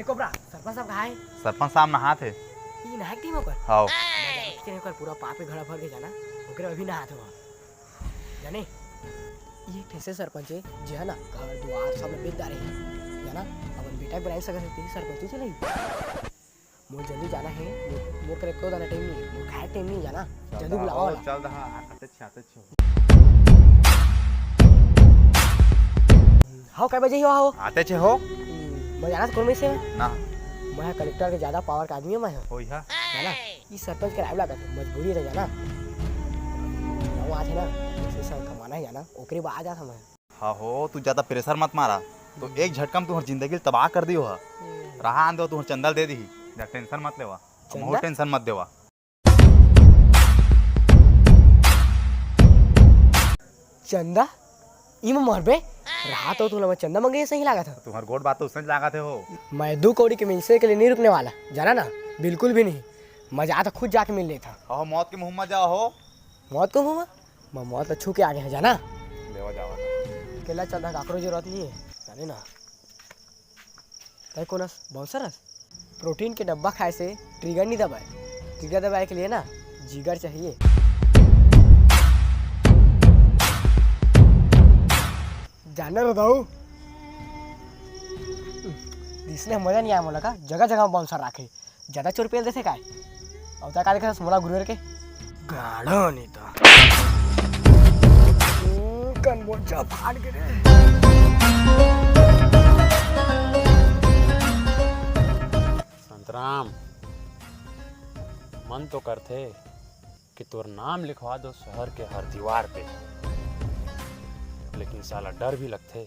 Cobra sarpanch साहब कहाँ है? सरपंच साहब नहा थे। ये नहा टीम ओकर हां कर पूरा पापे घड़ा भर के जाना ओकरे अभी नहा थे जाने ये कैसे सरपंच है जे है ना घर द्वार सब बेचदारे है जाना अपन बेटा बनाई सकत है सरपंच चले मोर जल्दी जाना है मोर करे को जाना टाइम नहीं मोर खाए टाइम नहीं जाना जल्दी बुलावा वाला चल रहा आते छ हां काय बजे हो आते छे हो मैं जाना कौन में से ना मैं कलेक्टर के ज्यादा पावर का आदमी है मैं होई है ना ये सरपंच करावे लगा था मजबूरी है जाना वो आज है ना पैसा कमाना है जाना ओकरे बाद आ जाता मैं हां हो तू ज्यादा प्रेशर मत मारा तो एक झटका में तुम्हारी जिंदगी तबाह कर दियो है रहा आन दो तुम्हार चंदल दे दी जा टेंशन मत लेवा बहुत टेंशन मत देवा चंदा इम मरबे रहा तो तू लगा चंदा मंगे सही लगा था तुम्हार गोड बात तो उसने लगा थे हो मैं 2 कौड़ी के मिलसे के लिए नहीं रुकने वाला जाना ना बिल्कुल भी नहीं मजा तो खुद जाके मिल लेता हो मौत के मुंह में जाओ हो मौत को मुंह मैं मौत तो छू के आ गया जाना लेवा जावा अकेला चलता काकरो जरूरत नहीं है जाने ना तय कोनस बाउंसरस प्रोटीन के डब्बा खाए से ट्रिगर नहीं दबाए ट्रिगर दबाए के लिए ना जिगर चाहिए जानना बताओ इसने मजा नहीं आया मोला का जगह जगह बाउंसर रखे ज्यादा चोर पेल देते काय अब तक का देखा मोला गुरुवर के गाढ़ो नहीं तो कन मोचा फाड़ के रे संतराम मन तो करते कि तोर नाम लिखवा दो शहर के हर दीवार पे लेकिन साला डर भी लगते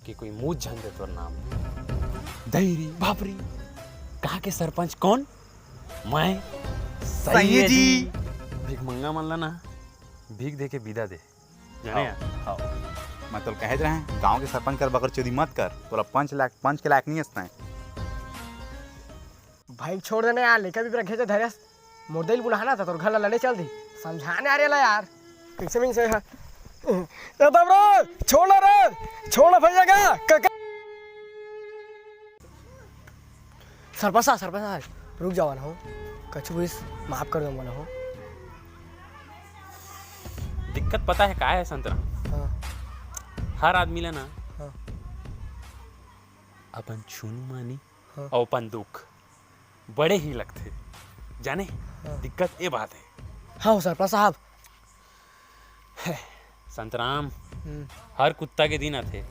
कि कोई मुंह झन दे तोर नाम धैरी बापरी कहा के सरपंच कौन मैं सही है जी भीख मंगा मन ना भीख दे के विदा दे जाने हां मैं तो कह रहे हैं गांव के सरपंच कर बकर चोरी मत कर तोला 5 के लायक नहीं हंसना है भाई छोड़ देना यार लेकर भी रखे थे धैर्य मोरदेल बुलाना था तो घर लड़ने चल दी समझाने आ रहा यार कैसे मिल से छोड़ना भैया का सरपंच साहब रुक जाओ ना हो कछु भी माफ कर दो ना हो दिक्कत पता है क्या है संतरा हाँ हर आदमी ला ना हाँ अपन छूनू मानी हाँ और अपन दुख बड़े ही लगते जाने हाँ दिक्कत ये बात है हाँ सरपंच साहब संतराम हर कुत्ता के दिन आते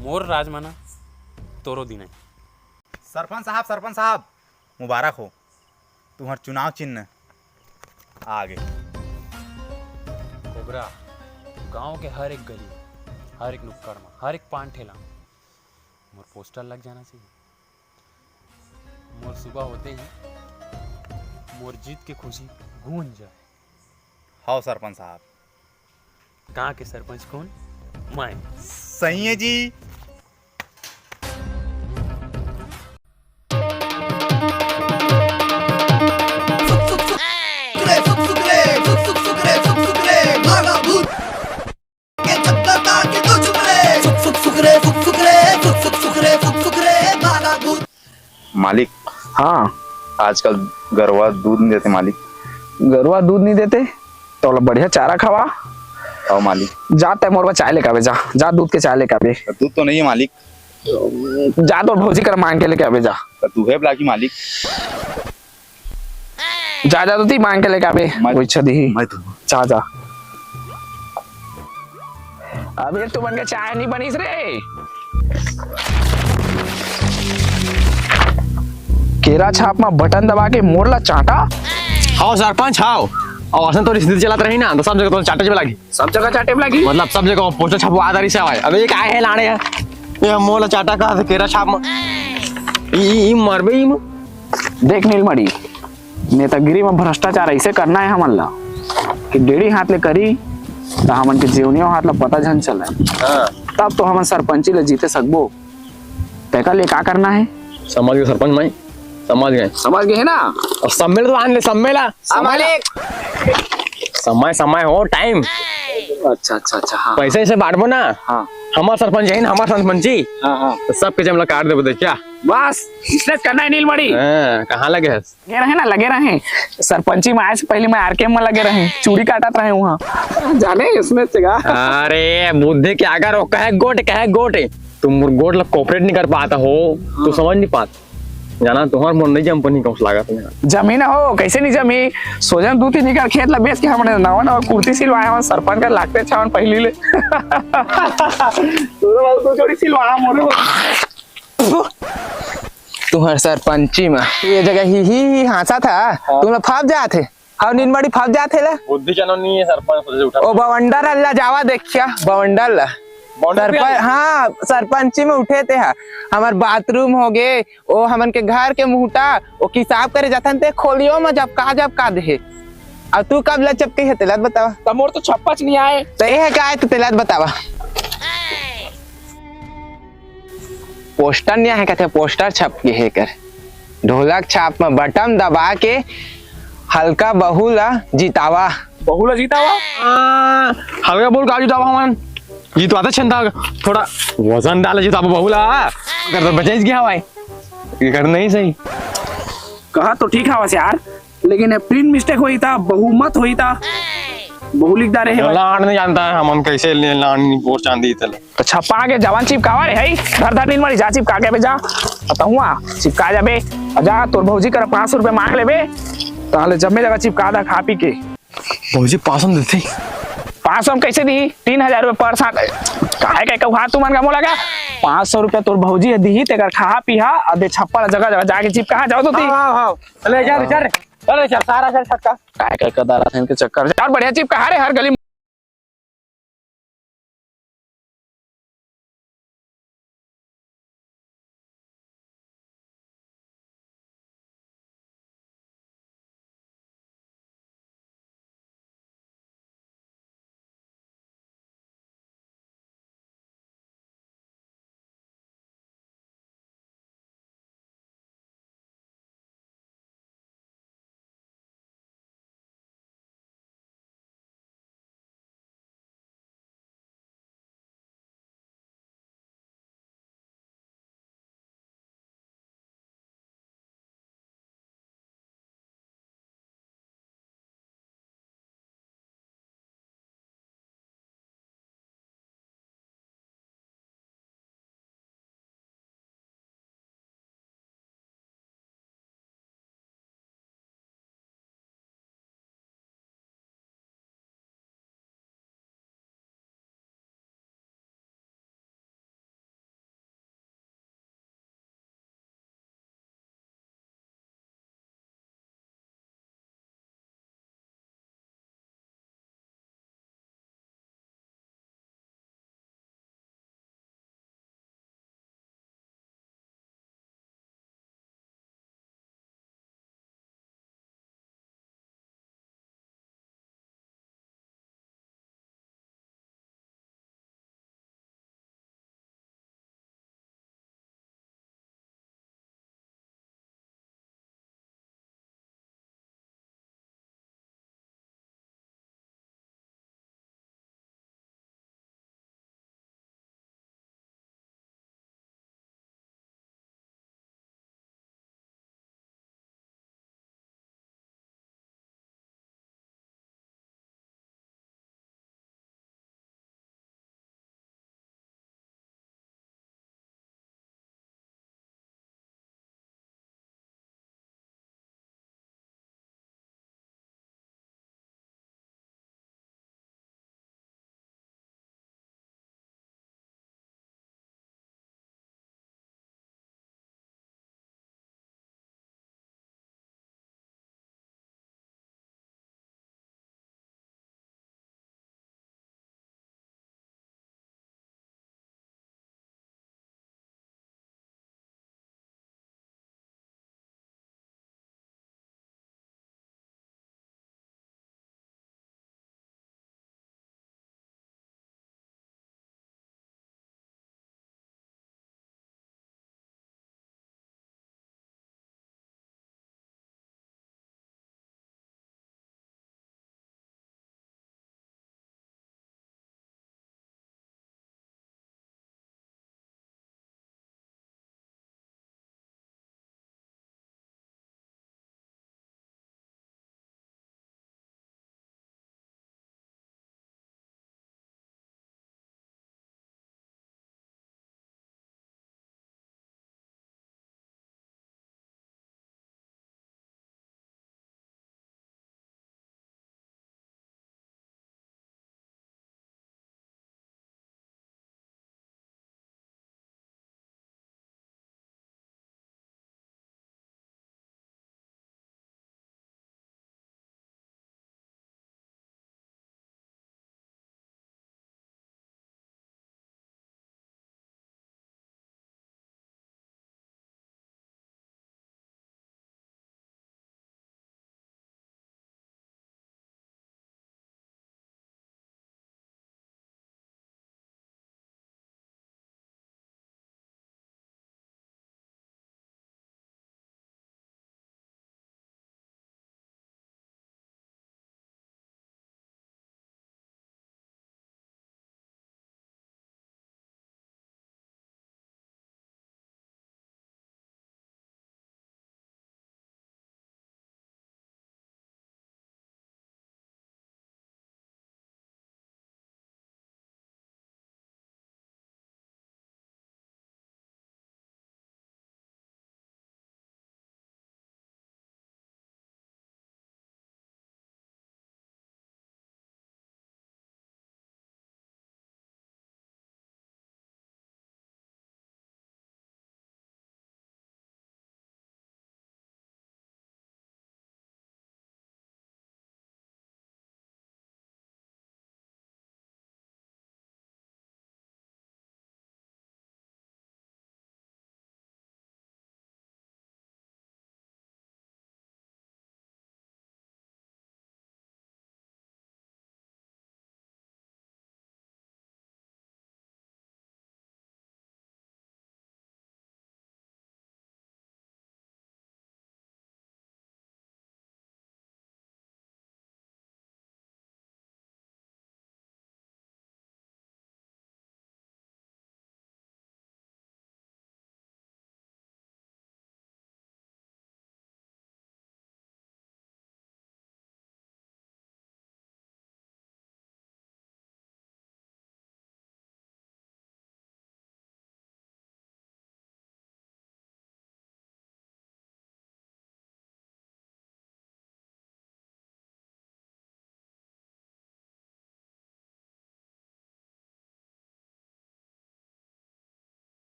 मोर राजमाना तोरो दिन है सरपंच साहब मुबारक हो तुम्हार चुनाव चिन्ह आ गए कोबरा गांव के हर एक गली हर एक नुक्कड़ में हर एक पान ठेला मोर पोस्टर लग जाना चाहिए मोर सुबह होते ही मोर जीत की खुशी गूंज जाए हाँ सरपंच साहब कहाँ के सरपंच कौन मैं सही है जी मालिक हाँ आजकल गरवा दूध नहीं देते मालिक गरुआ दूध नहीं देते तो बढ़िया चारा खवा और मालिक जाते मोरबा चाय लेके आवे जा दूध के चाय लेके आवे दूध तो नहीं है मालिक जा तो भोजी कर मांग के लेके आवे जा तू है ब्लाकी मालिक जा तो ती मांग के लेके आवे कोई छदी जा जा अबे तू बन के चाय नहीं बनीस रे केरा छाप में बटन दबा के मोरला चाटा हाँ सरपंच हाँ और असं तो रिश्ते चलाते रही ना तो सब जगह तो चाटे लगी सब जगह चाटे लगी मतलब सब जगह पोस्टर छपवा आधारी से आए अबे ये क्या है लाने ये मोला चाटा का केरा छाप में ई मरबे ई देख नीलमणि नेतागिरी में भ्रष्टाचार ऐसे करना है हमन ला कि डेढ़ी हाथ ले करी तो हमन के जीवनियों हाथ ला पता झन चला तब तो हमन सरपंची ले जीते सकबो तेका ले का करना है समझ गए सरपंच मैं समझ गए है ना और सम्मेल तो आन ले सम्मेला समय समय हो टाइम अच्छा अच्छा अच्छा हाँ पैसे से बांटबो ना हाँ हमार सरपंच है ना हमार सरपंची हाँ हाँ तो सबके जमला काट देबो देख क्या बस इसने करना है नीलमणि कहाँ लगे है लगे रहे ना लगे रहे सरपंची में आए से पहले मैं आरके में लगे रहे चूड़ी काटत रहे वहाँ जाने इसमें जगह अरे बुद्धि के अगर वो कहे गोट तुम गोट लग कोऑपरेट नहीं कर पाता हो तो समझ नहीं पाता जाना तुम्हार मन नहीं कंपनी कौन लगा तुम्हें जमीन हो कैसे नहीं जमी सोजन 2-3 एकड़ खेत ला बेच के हमने नवा नवा कुर्ती सिलवाया हम सरपंच का लागते छावन पहली ले तो जोड़ी सिलवाया मोरे तुम्हारे सरपंची में तू ये जगह ही हासा था तुम लोग फाप जाते हाँ नीलमणि फाप जाते ला बुद्धि चनो नहीं है सरपंच उठा ओ बवंडर अल्लाह जावा देखिया बवंडर ला सरपंच हाँ सरपंची में उठे थे हमार बाथरूम हो गए ओ हमन के घर के मुहटा ओ किसाब करे जाथन ते खोलियो में जब का दे अब तू कब ला चपके है तेलात बतावा तमोर तो छप्पच नहीं आए तो ये क्या है तो तेलात बतावा पोस्टर नहीं है कहते पोस्टर छप के है कर ढोलक छाप में बटन दबा के हल्का बहुला जितावा बहुला जीता हुआ हल्का बोल का जीता हमन जीतवाता छंदा थोड़ा वजन डाले जीता बहुला कर तो बचेज गया भाई ये कर नहीं सही कहा तो ठीक है वैसे यार लेकिन प्रिंट मिस्टेक हुई था बहुमत हुई था बहु लिख डाले है लाण नहीं जानता है हमन कैसे लाण पोस्ट चांदी तले तो छप्पा के जवान चिपकावा रे है धर नीलमणि जा चिपका के बे जा बताऊंगा चिपका जाबे जा तोर भौजी कर 500 रुपए मांग लेबे ताले जम्मे जगह चिपका दा खा पी के भौजी 500 देते 500 कैसे दी 3000 रुपए पर साथ काहे के कहू हाथ तू मन का मोला का 500 रुपए तोर भौजी है दी तेकर खा पीहा और दे छप्पा जगह जगह जाके चिपका जाओ तो ती हां चले जा चल अरे चल सारा चल छक्का काहे के कदा रहा इनके चक्कर और बढ़िया चिपका रे हर गली